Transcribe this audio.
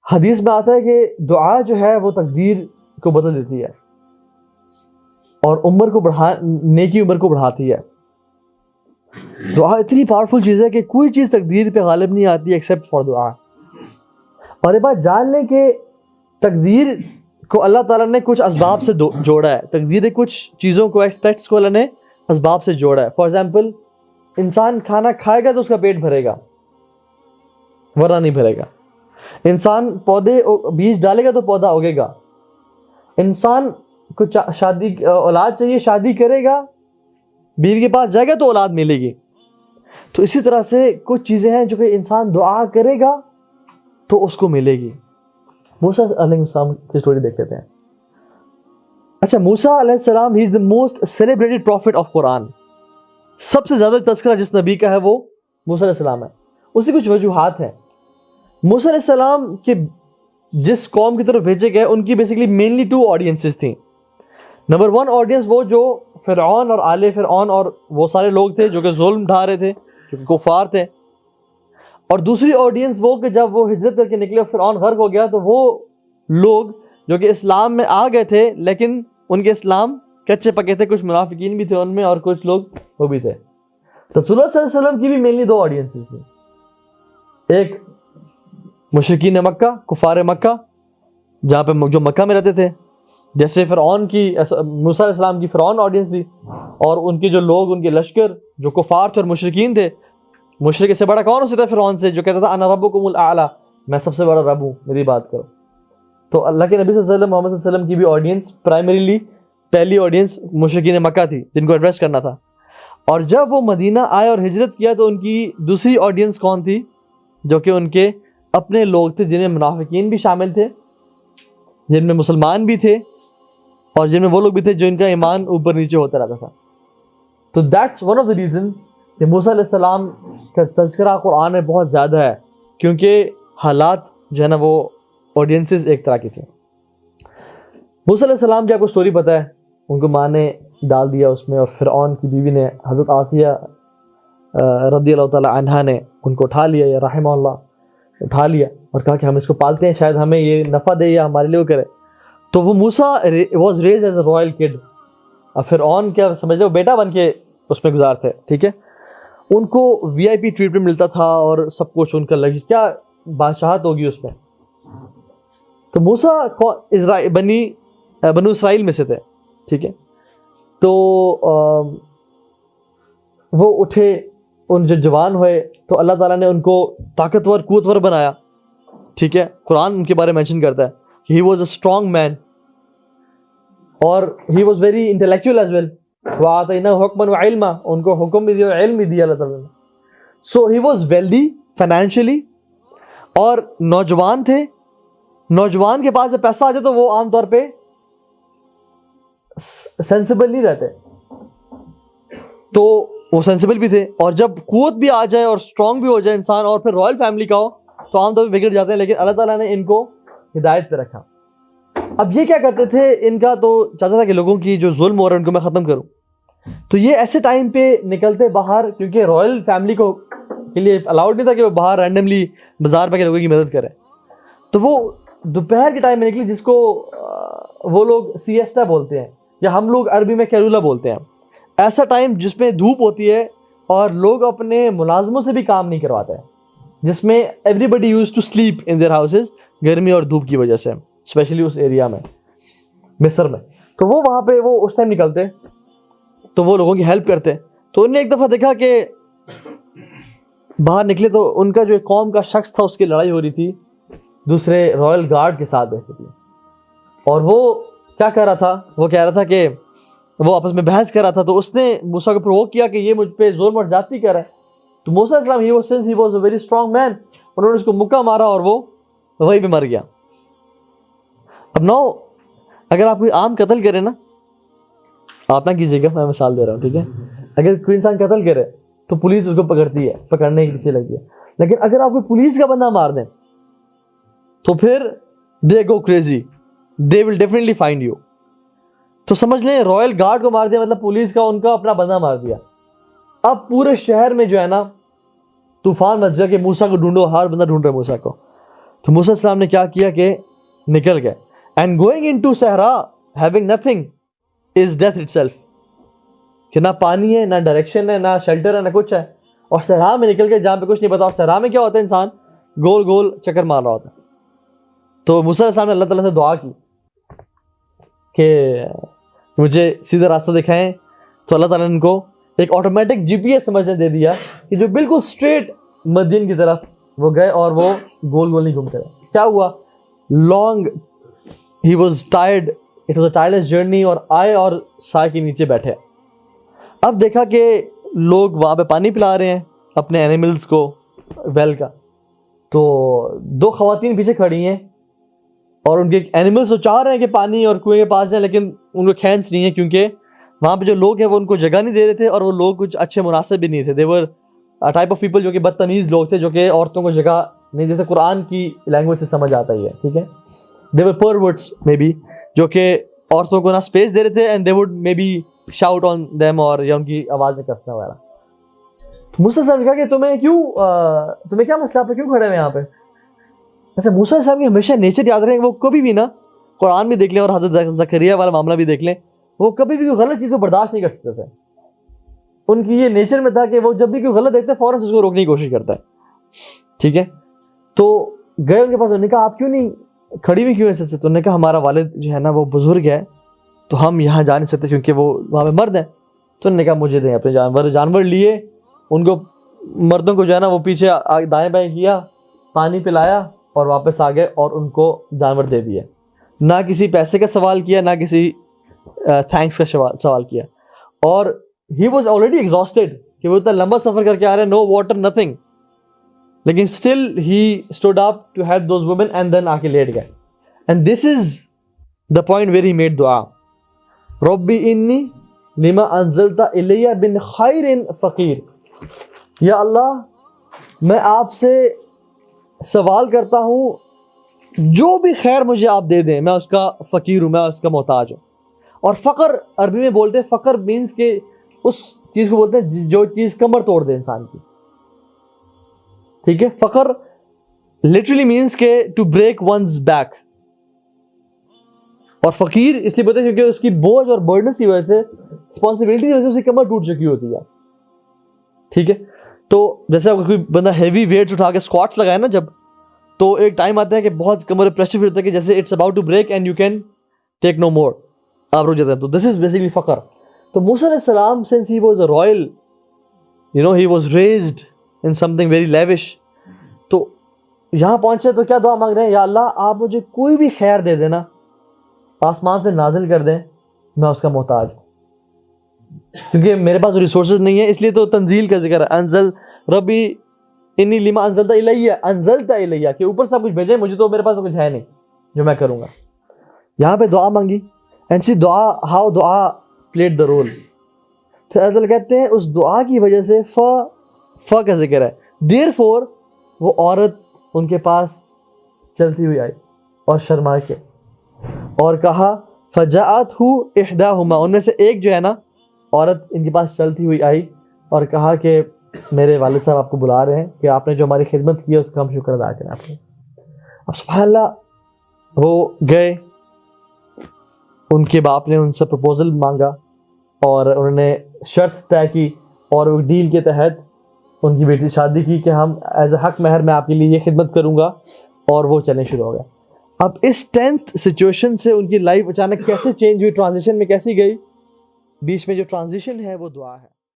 حدیث میں آتا ہے کہ دعا جو ہے وہ تقدیر کو بدل دیتی ہے اور نیکی عمر کو بڑھاتی ہے. دعا اتنی پاورفل چیز ہے کہ کوئی چیز تقدیر پہ غالب نہیں آتی ایکسیپٹ فار دعا. اور یہ بات جان لیں کہ تقدیر کو اللہ تعالیٰ نے کچھ اسباب سے جوڑا ہے. تقدیر کچھ چیزوں کو ایکسپیکٹس کو اللہ نے اسباب سے جوڑا ہے. فار ایگزامپل انسان کھانا کھائے گا تو اس کا پیٹ بھرے گا ورنہ نہیں بھرے گا. انسان بیج ڈالے گا تو پودا اگے گا. انسان کو اولاد چاہیے شادی کرے گا بیوی کے پاس جائے گا تو اولاد ملے گی. تو اسی طرح سے کچھ چیزیں ہیں جو کہ انسان دعا کرے گا تو اس کو ملے گی. موسیٰ علیہ السلام کی سٹوری دیکھ لیتے ہیں. اچھا موسیٰ علیہ السلام ہی از the most celebrated prophet of قرآن. سب سے زیادہ تذکرہ جس نبی کا ہے وہ موسیٰ علیہ السلام ہے. اس کی کچھ وجوہات ہیں. موسیٰ علیہ السلام کے جس قوم کی طرف بھیجے گئے ان کی بیسیکلی مینلی 2 آڈینسز تھیں. نمبر 1 آڈینس وہ جو فرعون اور آل فرعون اور وہ سارے لوگ تھے جو کہ ظلم ڈھا رہے تھے جو کہ کفار تھے. اور دوسری آڈینس وہ کہ جب وہ ہجرت کر کے نکلے اور فرعون غرق ہو گیا تو وہ لوگ جو کہ اسلام میں آ گئے تھے لیکن ان کے اسلام کچے پکے تھے. کچھ منافقین بھی تھے ان میں اور کچھ لوگ وہ بھی تھے. رسول اللہ صلی اللہ علیہ وسلم کی بھی مینلی 2 آڈینسز تھیں. ایک مشرکین مکہ کفار مکہ جہاں پہ جو مکہ میں رہتے تھے جیسے فرعون کی موسیٰ علیہ السلام کی فرعون آڈینس تھی اور ان کے جو لوگ ان کے لشکر جو کفار تھے اور مشرکین تھے. مشرک سے بڑا کون ہو سکتا ہے فرعون سے جو کہتا تھا انا ربکم الاعلی میں سب سے بڑا رب ہوں میری بات کرو. تو اللہ کے نبی صلی اللہ علیہ وسلم محمد صلی اللہ علیہ وسلم کی بھی آڈینس پرائمریلی پہلی آڈینس مشرکین مکہ تھی جن کو ایڈریس کرنا تھا. اور جب وہ مدینہ آئے اور ہجرت کیا تو ان کی دوسری آڈینس کون تھی جو کہ ان کے اپنے لوگ تھے جن میں منافقین بھی شامل تھے جن میں مسلمان بھی تھے اور جن میں وہ لوگ بھی تھے جو ان کا ایمان اوپر نیچے ہوتا رہتا تھا. تو that's one of the reasons کہ موسیٰ علیہ السلام کا تذکرہ قرآن میں بہت زیادہ ہے کیونکہ حالات جو ہے نا وہ آڈینسز ایک طرح کی تھیں. موسیٰ علیہ السلام کی آپ کو سٹوری پتہ ہے ان کو ماں نے ڈال دیا اس میں اور فرعون کی بیوی نے حضرت آسیہ رضی اللہ تعالی عنہا نے ان کو اٹھا لیا یا رحمہ اللہ اٹھا لیا اور کہا کہ ہم اس کو پالتے ہیں شاید ہمیں یہ نفع دے یا ہمارے لیے وہ کرے. تو وہ Musa was raised as a royal kid. اب فرعون کیا سمجھ لو بیٹا بن کے اس میں گزار تھے. ٹھیک ہے ان کو وی آئی پی ٹریٹمنٹ ملتا تھا اور سب کچھ ان کا لگ کیا بادشاہت ہوگی اس میں. تو موسیٰ بنو اسرائیل میں سے تھے. ٹھیک ہے تو وہ اٹھے ان جو جوان ہوئے تو اللہ تعالیٰ نے ان کو طاقتور قوتور بنایا. ٹھیک ہے قرآن ان کے بارے میں مینشن کرتا ہے کہ he was a strong man اور he was very intellectual as well. وَآتَيْنَاهُ حُكْمًا وَعِلْمًا ان کو حکم بھی دیا اور علم بھی دیا اللہ تعالیٰ نے. سو ہی واز ویلدی فائنینشلی اور نوجوان تھے. نوجوان کے پاس پیسہ آ جائے تو وہ عام طور پہ سینسیبل نہیں رہتے تو وہ سینسیبل بھی تھے. اور جب قوت بھی آ جائے اور اسٹرانگ بھی ہو جائے انسان اور پھر رائل فیملی کا ہو تو عام طور پہ بگڑ جاتے ہیں. لیکن اللہ تعالیٰ نے ان کو ہدایت پہ رکھا. اب یہ کیا کرتے تھے ان کا تو چاہتا تھا کہ لوگوں کی جو ظلم ہو رہا ہے ان کو میں ختم کروں. تو یہ ایسے ٹائم پہ نکلتے باہر کیونکہ رائل فیملی کو کے لیے الاؤڈ نہیں تھا کہ وہ باہر رینڈملی بازار پہ کے لوگوں کی مدد کریں. تو وہ دوپہر کے ٹائم میں نکلی جس کو وہ لوگ سیسٹا بولتے ہیں یا ہم لوگ عربی میں کیرولا بولتے ہیں. ایسا ٹائم جس میں دھوپ ہوتی ہے اور لوگ اپنے ملازموں سے بھی کام نہیں کرواتے ہیں جس میں everybody use to sleep in their houses گرمی اور دھوپ کی وجہ سے اسپیشلی اس ایریا میں مصر میں. تو وہ وہاں پہ وہ اس ٹائم نکلتے تو وہ لوگوں کی ہیلپ کرتے. تو انہوں نے ایک دفعہ دیکھا کہ باہر نکلے تو ان کا جو ایک قوم کا شخص تھا اس کی لڑائی ہو رہی تھی دوسرے رائل گارڈ کے ساتھ بیسیکلی. اور وہ کیا کر رہا تھا وہ کہہ رہا تھا کہ وہ آپس میں بحث کر رہا تھا. تو اس نے موسیٰ کو پرووک کیا کہ یہ مجھ پہ ظلم اور زیادتی کر رہا ہے. تو موسیٰ علیہ السلام since he was a very strong man انہوں نے اس کو مکہ مارا اور وہ وہیں پہ مر گیا. اب نو اگر آپ کوئی عام قتل کرے نا آپ نہ کیجیے گا میں مثال دے رہا ہوں. ٹھیک ہے اگر کوئی انسان قتل کرے تو پولیس اس کو پکڑتی ہے پکڑنے کے پیچھے لگتی ہے. لیکن اگر آپ کوئی پولیس کا بندہ مار دیں تو پھر they go crazy, they will definitely find you. تو سمجھ لیں رائل گارڈ کو مار دیا مطلب پولیس کا ان کا اپنا بندہ مار دیا. اب پورے شہر میں جو ہے نا طوفان مچ گیا کہ موسیٰ کو ڈھونڈو. ہر بندہ ڈھونڈ رہا ہے موسیٰ کو. تو موسیٰ علیہ السلام نے کیا کیا کہ نکل گئے. اینڈ گوئنگ انٹو صحرا having nothing is death it self, کہ نہ پانی ہے, نہ ڈائریکشن ہے, نہ شیلٹر ہے, نہ کچھ ہے, اور صحرا میں نکل کے جہاں پہ کچھ نہیں پتا. اور صحرا میں کیا ہوتا ہے, انسان گول گول چکر مار رہا ہوتا ہے. تو موسیٰ علیہ السلام نے اللہ تعالیٰ سے دعا کی کہ مجھے سیدھا راستہ دکھائیں. تو اللہ تعالیٰ نے ان کو ایک آٹومیٹک جی پی ایس سمجھنے دے دیا کہ جو بالکل اسٹریٹ مدین کی طرف وہ گئے, اور وہ گول گول نہیں گھومتے رہے. کیا ہوا, long he was tired, it was a tireless journey, اور آئے اور سائے کے نیچے بیٹھے. اب دیکھا کہ لوگ وہاں پہ پانی پلا رہے ہیں اپنے اینیملز کو ویل کا. تو دو خواتین پیچھے کھڑی ہیں اور ان کے اینیملز تو چاہ رہے ہیں کہ پانی اور کنویں کے پاس جائیں, لیکن ان کو کھینچ نہیں ہے کیونکہ وہاں پہ جو لوگ ہیں وہ ان کو جگہ نہیں دے رہے تھے, اور وہ لوگ کچھ اچھے مناسب بھی نہیں تھے. دیور ٹائپ آف پیپل جو کہ بدتمیز لوگ تھے, جو کہ عورتوں کو جگہ نہیں, جیسے قرآن کی لینگویج سے سمجھ آتا ہی ہے, ٹھیک ہے. دے ور پرورٹس مے بی, جو کہ عورتوں کو نہ اسپیس دے رہے تھے, and they would maybe shout on them, اور یا ان کی آواز میں کسنا وغیرہ. موسیٰ صاحب نے کہا کہ تمہیں کیا مسئلہ, آپ کیوں کھڑے ہوئے یہاں پہ. اچھا, موسیٰ صاحب کی ہمیشہ نیچر یاد رہے, وہ کبھی بھی نا, قرآن بھی دیکھ لیں اور حضرت زکریا والا معاملہ بھی دیکھ لیں, وہ کبھی بھی کوئی غلط چیز کو برداشت نہیں کر سکتے تھے. ان کی یہ نیچر میں تھا کہ وہ جب بھی کوئی غلط دیکھتے فوراً اس کو روکنے کی کوشش کرتا ہے, ٹھیک ہے. تو گئے ان کے پاس, انہوں نے کہا آپ کیوں نہیں کھڑی ہوئی, کیوں ایسے سے. تو انہوں نے کہا ہمارا والد جو ہے نا وہ بزرگ ہے, تو ہم یہاں جا نہیں سکتے کیونکہ وہ وہاں پہ مرد ہیں. تو انہوں نے کہا مجھے دیں اپنے جانور لیے, ان کو مردوں کو جو ہے نا وہ پیچھے دائیں بائیں کیا, پانی پلایا اور واپس آ گئے, اور ان کو جانور دے دیے. نہ کسی پیسے کا سوال کیا, نہ کسی تھینکس کا سوال کیا. اور ہی واز آلریڈی ایگزاسٹیڈ کہ وہ اتنا لمبا سفر کر کے آ رہے ہیں, نو واٹر نتھنگ, لیکن still he stood up to help those women, and then آ کے لیٹ گئے. And this is the point where he made دعا, ربی انی لما انزلت الی من خیر فقیر. یا اللہ, میں آپ سے سوال کرتا ہوں, جو بھی خیر مجھے آپ دے دیں, میں اس کا فقیر ہوں, میں اس کا محتاج ہوں. اور فقر عربی میں بولتے ہیں, فقر مینس کہ اس چیز کو بولتے ہیں جو چیز کمر توڑ دے انسان کی, ٹھیک ہے. فقر لٹرلی مینس کہ ٹو بریک ونز بیک, اور فقیر اس لیے بولتے ہیں کیونکہ اس کی بوجھ اور برڈنس کی وجہ سے, رسپانسبلٹی کی وجہ سے اس کی کمر ٹوٹ چکی ہوتی ہے, ٹھیک ہے. تو جیسے کوئی بندہ ہیوی ویٹس اٹھا کے اسکواٹس لگائے نا جب, تو ایک ٹائم آتا ہے کہ بہت کمر پریشر فیل ہوتا ہے کہ جیسے it's about to break and you can take no more, آپ رک جاتے ہیں. تو دس از بیسیکلی فقر. تو موسیٰ علیہ السلام since he was a royal, he was raised in something very lavish, تو یہاں پہنچے تو کیا دعا مانگ رہے ہیں, یا اللہ آپ مجھے کوئی بھی خیر دے دینا, آسمان سے نازل کر دیں, میں اس کا محتاج ہوں, کیونکہ میرے پاس ریسورسز نہیں ہے. اس لیے تو تنزیل کا ذکر ہے, انزل ربی انی لما انزلت الیہ, کہ اوپر سب کچھ بھیجیں, مجھے تو میرے پاس تو کچھ ہے نہیں جو میں کروں گا. یہاں پہ دعا مانگی, اینڈ سی دعا, ہاؤ دعا پلیڈ دا رول. پھر اللہ کہتے ہیں اس دعا کی وجہ سے ف کا ذکر ہے, دیر فور وہ عورت ان کے پاس چلتی ہوئی آئی اور شرما کے, اور کہا فجاءتہ احداہما, ان میں سے ایک جو ہے نا عورت ان کے پاس چلتی ہوئی آئی اور کہا کہ میرے والد صاحب آپ کو بلا رہے ہیں کہ آپ نے جو ہماری خدمت کی ہے اس کا ہم شکر ادا کریں آپ نے. اب سبحان اللہ, وہ گئے, ان کے باپ نے ان سے پروپوزل مانگا, اور انہوں نے شرط طے کی, اور وہ ڈیل کے تحت ان کی بیٹی شادی کی کہ ہم ایز اے حق مہر میں آپ کے لیے یہ خدمت کروں گا, اور وہ چلنے شروع ہو گئے. اب اس ٹینسڈ سچویشن سے ان کی لائف اچانک کیسے چینج ہوئی, ٹرانزیشن میں کیسی گئی, بیچ میں جو ٹرانزیشن ہے وہ دعا ہے.